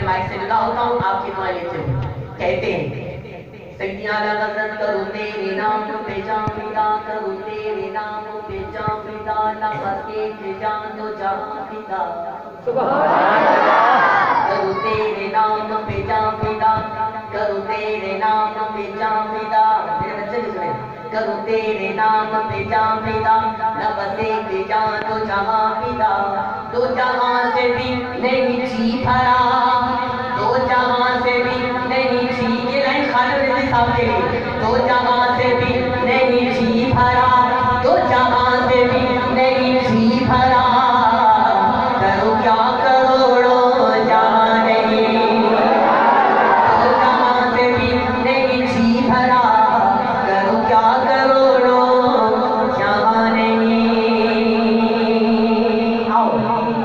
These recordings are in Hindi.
माइक से जुदा होता हूँ, आपकी दुआ लेते हुए कहते हैं सैय्यदा हज़रत करो तेरे नाम पे जामिदा, करो तेरे नाम पे जामिदा, नफ़से के जान दो जहां फिदा, सुभान अल्लाह। करो तेरे नाम पे जामिदा, करो तेरे नाम पे जामिदा, मेरे बच्चे भी सुने, करो तेरे नाम पे जामिदा, नफ़से के जान दो जहां फिदा, दो जहां से भी नहीं जी भरा, दो जहां से भी नहीं जी, ये लाइन खालिद रज़ी साहब के लिए, दो जहां से भी नहीं जी भरा, दो जहां से भी नहीं जी भरा, करो क्या करोड़ों जहां नहीं, दो जहां से भी नहीं जी भरा, करो क्या करोड़ों जहां नहीं। आओ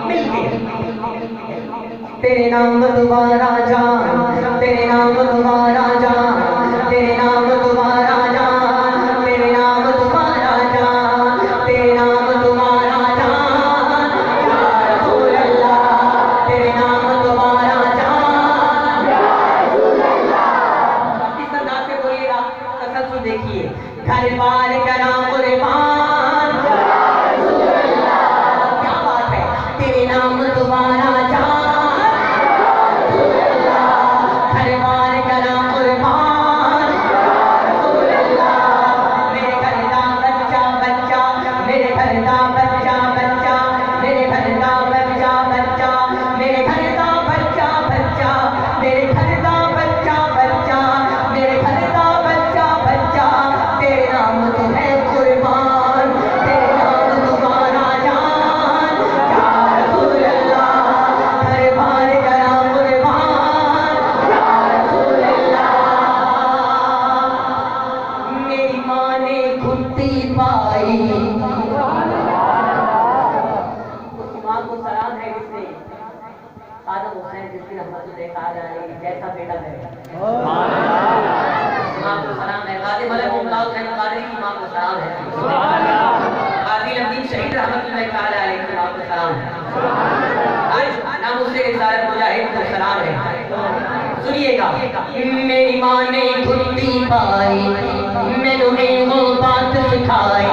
मिलके तेरे नाम दोबारा जान, तेरे नाम दोबारा जान, तेरे नाम दोबारा जान, तेरे नाम दोबारा जान, तेरे नाम दोबारा जान, या रसूल अल्लाह, तेरे नाम दोबारा जान, या रसूल अल्लाह। इस अंदाज से बोलिएगा, तसल्सल देखिए, घर बार करा कुर्बान, या रसूल अल्लाह, क्या बात है, तेरे नाम दोबारा जान, जैसा बेटा है माँ को सलाम है, गाजी मलिक मुमताज हुसैन कादरी की माँ को सलाम है, गाजी लमदीन शहीद रहमतुल्लाह तआला अलैहि की माँ को सलाम है, नामुस्से रिसालत मुजाहिद को सलाम है। सुनिएगा, मेरी माँ ने खुदी पाई, मैंने वो बात सिखाई,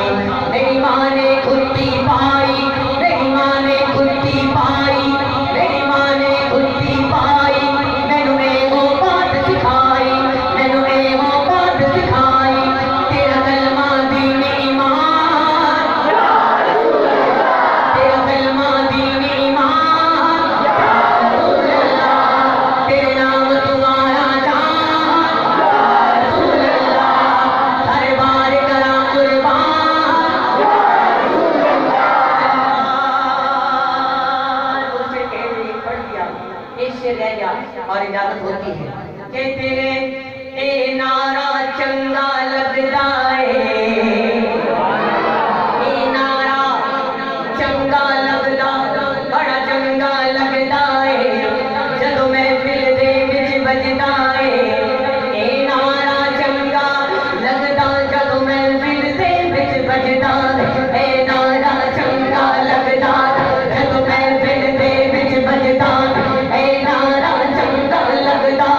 मेरी माँ ने खुदी पाई, मेरी माँ ने खुदी पाई, मेरी माँ ने खुदी पाई, मैंने वो बात सिखाई, मैंने वो बात सिखाई, तेरा कलमा दीन ईमान, या रसूल अल्लाह, तेरा कलमा दीन ईमान, या रसूल अल्लाह, तेरे नाम तुम्हारा जान, या रसूल अल्लाह, हर बार करा कुर्बान, या रसूल अल्लाह। उनसे कह रही पढ़ दिया, इससे रह गया और इजाजत होती है। कहते हैं ए नारा चंगा लगदा है, ए नारा चंगा लगदा, बड़ा चंगा लगदा है, जदों महफिल दे विच बजदा है, ए नारा चंगा लगदा, जदों महफिल दे विच बजदा है, ए नारा चंगा लगदा, जदों महफिल दे विच बजदा है, ए नारा चंगा लगदा,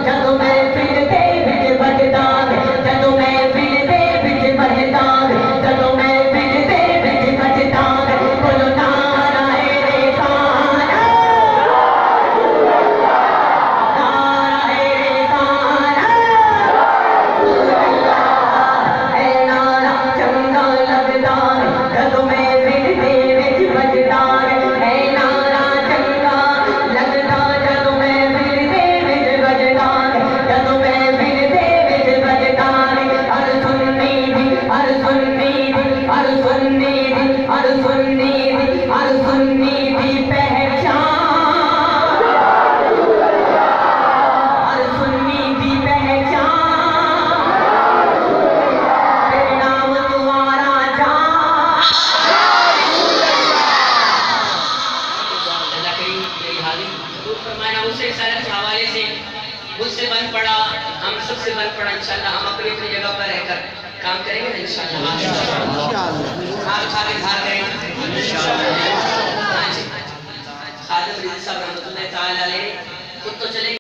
जदों महफिल दे विच बजदा है, जदों महफिल दे विच बजदा है, जदों महफिल दे विच बजदा है, बोलो नारा है रिसाला, नारा है रिसाला, ए नारा चंगा लगदा है, जदों महफिल दे विच बजदा है, ए नारा चंगा लगदा, जदों महफिल दे विच बजदा है, जदों महफिल दे विच बजदा है, हर सुन्नी दी, हर सुन्नी दी, हर सुन्नी दी, हर सुन्नी दी, हर सुन्नी दी पहचान, हर सुन्नी दी पहचान, तेरे नाम तुम्हारा जान। अल्लाह करीम मेरी हाजिरी कबूल फरमाए। मुझसे रिसालत के हवाले से मुझसे बन पड़ा, हम सबसे बन पड़ा, इंशाल्लाह हम अपनी अपनी जगह पर रहकर काम करेंगे ना इंशाल्लाह, हाथ खा के धार करेंगे इंशाल्लाह। खादिम रिज़वी साहब रहमतुल्लाह तआला अलैह खुद तो चले